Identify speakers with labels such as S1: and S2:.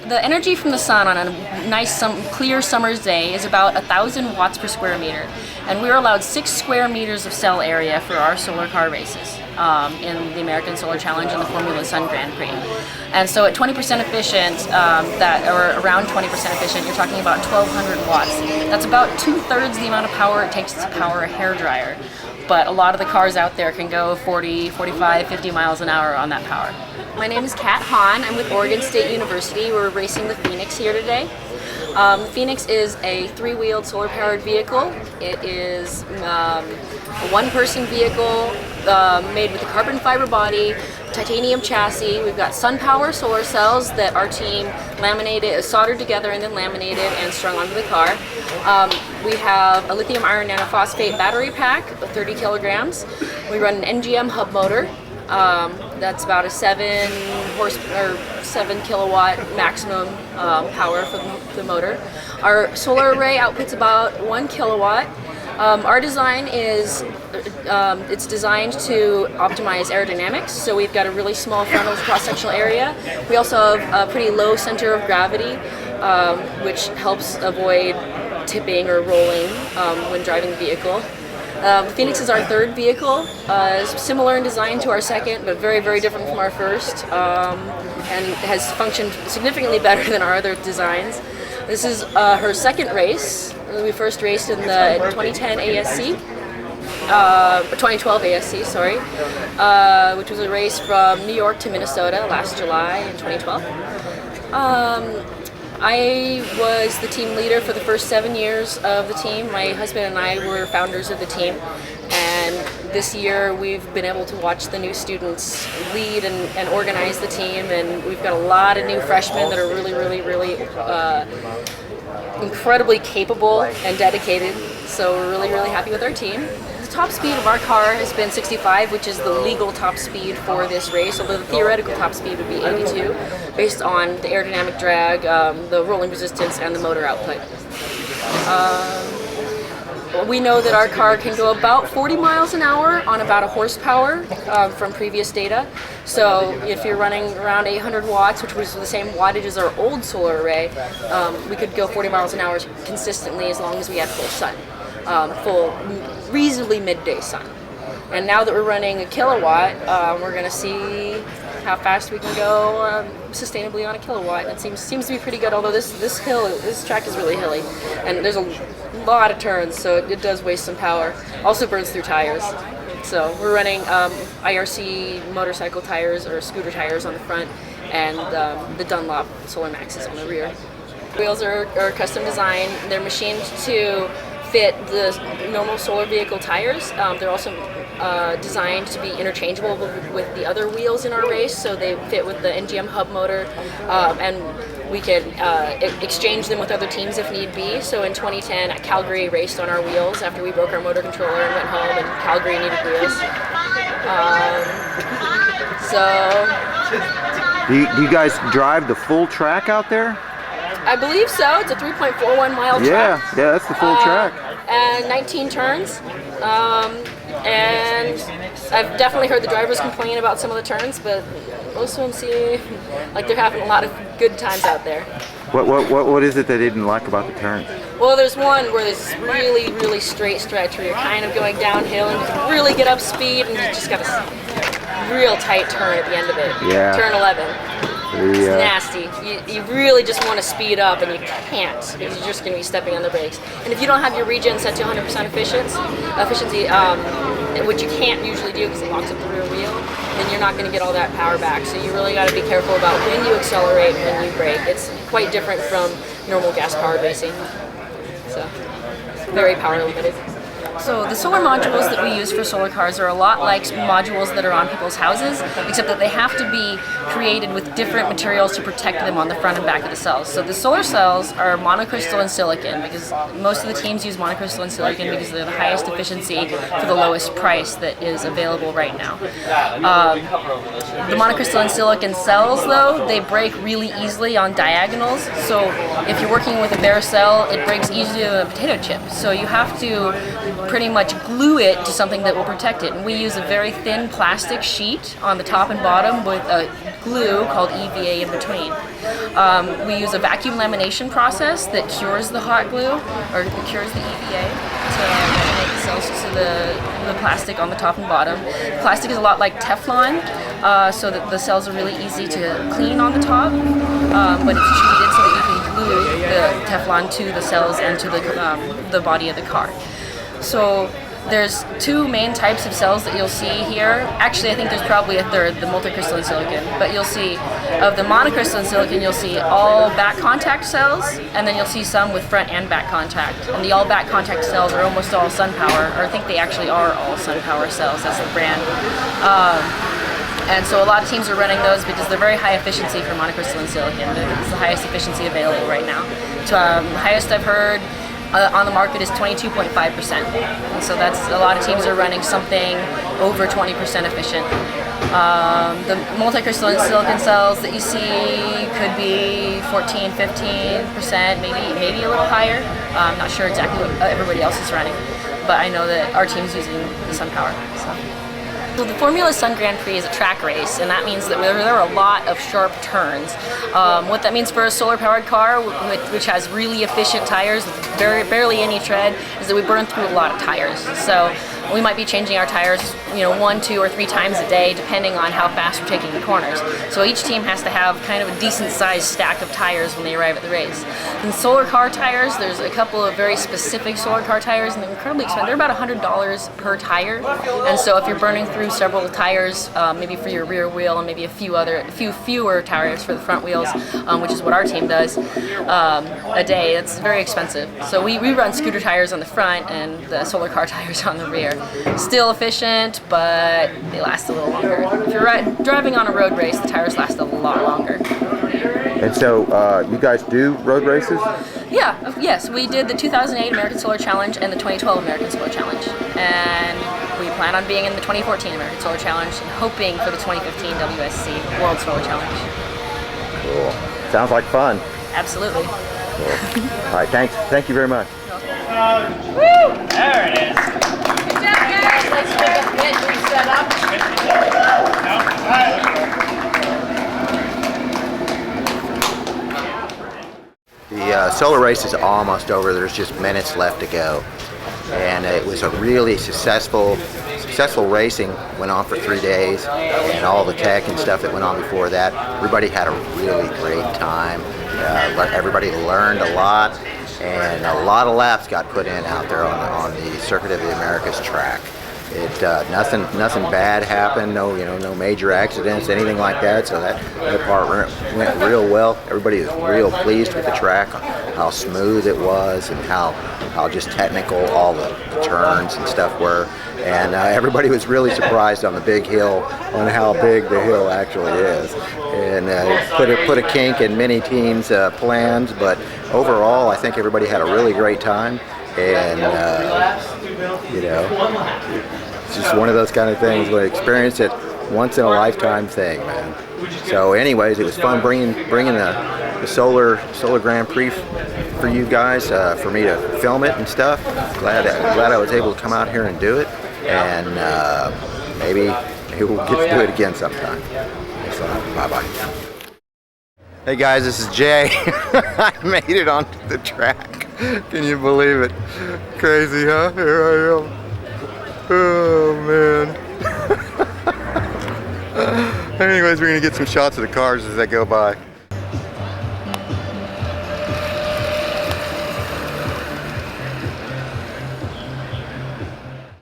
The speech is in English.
S1: the energy from the sun on a nice clear summer's day is about 1,000 watts per square meter, and we're allowed 6 square meters of cell area for our solar car races in the American Solar Challenge and the Formula Sun Grand Prix. And so at 20% efficient, or around 20% efficient, you're talking about 1,200 watts. That's about 2/3 the amount of power it takes to power a hairdryer. But a lot of the cars out there can go 40, 45, 50 miles an hour on that power. My name is Kat Hahn. I'm with Oregon State University. We're racing the Phoenix here today. The Phoenix is a 3-wheeled solar-powered vehicle. It is a one-person vehicle made with a carbon fiber body, titanium chassis. We've got SunPower solar cells that our team soldered together and then laminated and strung onto the car. We have a lithium iron nanophosphate battery pack of 30 kilograms. We run an NGM hub motor. That's about a 7 kilowatt maximum power for the motor. Our solar array outputs about 1 kilowatt. Our design is it's designed to optimize aerodynamics, so we've got a really small frontal cross-sectional area. We also have a pretty low center of gravity, which helps avoid tipping or rolling when driving the vehicle. Phoenix is our 3rd vehicle, similar in design to our 2nd, but very, very different from our 1st, and has functioned significantly better than our other designs. This is her 2nd race. We first raced in the 2010 ASC, 2012 ASC, sorry, which was a race from New York to Minnesota last July in 2012. I was the team leader for the first 7 years of the team. My husband and I were founders of the team, and this year we've been able to watch the new students lead and organize the team, and we've got a lot of new freshmen that are really, really, really incredibly capable and dedicated, so we're really, really happy with our team. The top speed of our car has been 65, which is the legal top speed for this race, although the theoretical top speed would be 82, based on the aerodynamic drag, the rolling resistance, and the motor output. We know that our car can go about 40 miles an hour on about a horsepower from previous data. So if you're running around 800 watts, which was the same wattage as our old solar array, we could go 40 miles an hour consistently as long as we had full sun. Full, reasonably midday sun. And now that we're running a kilowatt, we're going to see how fast we can go sustainably on a kilowatt. And it seems to be pretty good, although this track is really hilly, and there's a lot of turns, so it does waste some power. Also burns through tires. So we're running IRC motorcycle tires or scooter tires on the front, and the Dunlop Solar Maxes on the rear. Wheels are custom designed. They're machined to fit the normal solar vehicle tires. They're also designed to be interchangeable with the other wheels in our race, so they fit with the NGM hub motor, and we can exchange them with other teams if need be. So in 2010, Calgary raced on our wheels after we broke our motor controller and went home, and Calgary needed wheels.
S2: Do you guys drive the full track out there?
S1: I believe so. It's a 3.41 mile track.
S2: Yeah, that's the full track.
S1: And 19 turns. And I've definitely heard the drivers complain about some of the turns, but most of them seem like they're having a lot of good times out there.
S2: What is it they didn't like about the turns?
S1: Well, there's one where there's really, really straight stretch where you're kind of going downhill and you can really get up speed, and you just got a real tight turn at the end of it.
S2: Yeah.
S1: Turn 11. It's nasty. You really just want to speed up, and you can't because you're just going to be stepping on the brakes. And if you don't have your regen set to 100% efficiency, which you can't usually do because it locks up the rear wheel, then you're not going to get all that power back. So you really got to be careful about when you accelerate and when you brake. It's quite different from normal gas-powered racing. So very power limited. So the solar modules that we use for solar cars are a lot like modules that are on people's houses, except that they have to be created with different materials to protect them on the front and back of the cells. So the solar cells are monocrystalline silicon, because most of the teams use monocrystalline silicon because they're the highest efficiency for the lowest price that is available right now. The monocrystalline silicon cells, though, they break really easily on diagonals. So if you're working with a bare cell, it breaks easily with a potato chip. So you have to pretty much glue it to something that will protect it. And we use a very thin plastic sheet on the top and bottom with a glue called EVA in between. We use a vacuum lamination process that cures the hot glue, or cures the EVA, to make the cells to the plastic on the top and bottom. Plastic is a lot like Teflon, so that the cells are really easy to clean on the top, but it's treated so that you can glue the Teflon to the cells and to the body of the car. So there's two main types of cells that you'll see here. Actually, I think there's probably a third, the multicrystalline silicon. But you'll see, of the monocrystalline silicon, you'll see all back contact cells, and then you'll see some with front and back contact. And the all back contact cells are almost all SunPower, or I think they actually are all SunPower cells, that's the brand. And so a lot of teams are running those because they're very high efficiency for monocrystalline silicon. It's the highest efficiency available right now. The highest I've heard on the market is 22.5%. And so that's, a lot of teams are running something over 20% efficient. The multicrystalline silicon cells that you see could be 14, 15%, maybe a little higher. I'm not sure exactly what everybody else is running, but I know that our team's using the SunPower. So the Formula Sun Grand Prix is a track race, and that means that there are a lot of sharp turns. What that means for a solar-powered car, which has really efficient tires with barely any tread, is that we burn through a lot of tires. So we might be changing our tires, 1, 2, or 3 times a day, depending on how fast we're taking the corners. So each team has to have kind of a decent-sized stack of tires when they arrive at the race. In solar car tires, there's a couple of very specific solar car tires, and they're incredibly expensive. They're about $100 per tire, and so if you're burning through several tires, maybe for your rear wheel, and maybe a few fewer tires for the front wheels, which is what our team does, a day, it's very expensive. So we run scooter tires on the front and the solar car tires on the rear. Still efficient, but they last a little longer. If you're driving on a road race, the tires last a lot longer.
S2: And so you guys do road races?
S1: Yeah, yes, we did the 2008 American Solar Challenge and the 2012 American Solar Challenge. And we plan on being in the 2014 American Solar Challenge and hoping for the 2015 WSC World Solar Challenge.
S2: Cool. Sounds like fun.
S1: Absolutely.
S2: Cool. All right, thanks. Thank you very much.
S3: Woo! There it is.
S1: Let's make a pit set up.
S4: The solar race is almost over. There's just minutes left to go, and it was a really successful racing. Went on for 3 days, and all the tech and stuff that went on before that. Everybody had a really great time. Everybody learned a lot, and a lot of laps got put in out there on the Circuit of the Americas track. Nothing bad happened. No major accidents, anything like that. So that part went real well. Everybody was real pleased with the track, how smooth it was, and how just technical all the turns and stuff were. And everybody was really surprised on the big hill, on how big the hill actually is. And put a kink in many teams' plans, but overall, I think everybody had a really great time. And it's just one of those kind of things where I experienced it once in a lifetime thing, man. So anyways, it was fun bringing the solar Grand Prix for you guys, for me to film it and stuff. Glad I was able to come out here and do it, and maybe we'll get to do it again sometime. So bye-bye. Hey guys, this is Jay. I made it onto the track. Can you believe it? Crazy, huh? Here I am. Oh man. Anyways, we're gonna get some shots of the cars as they go by.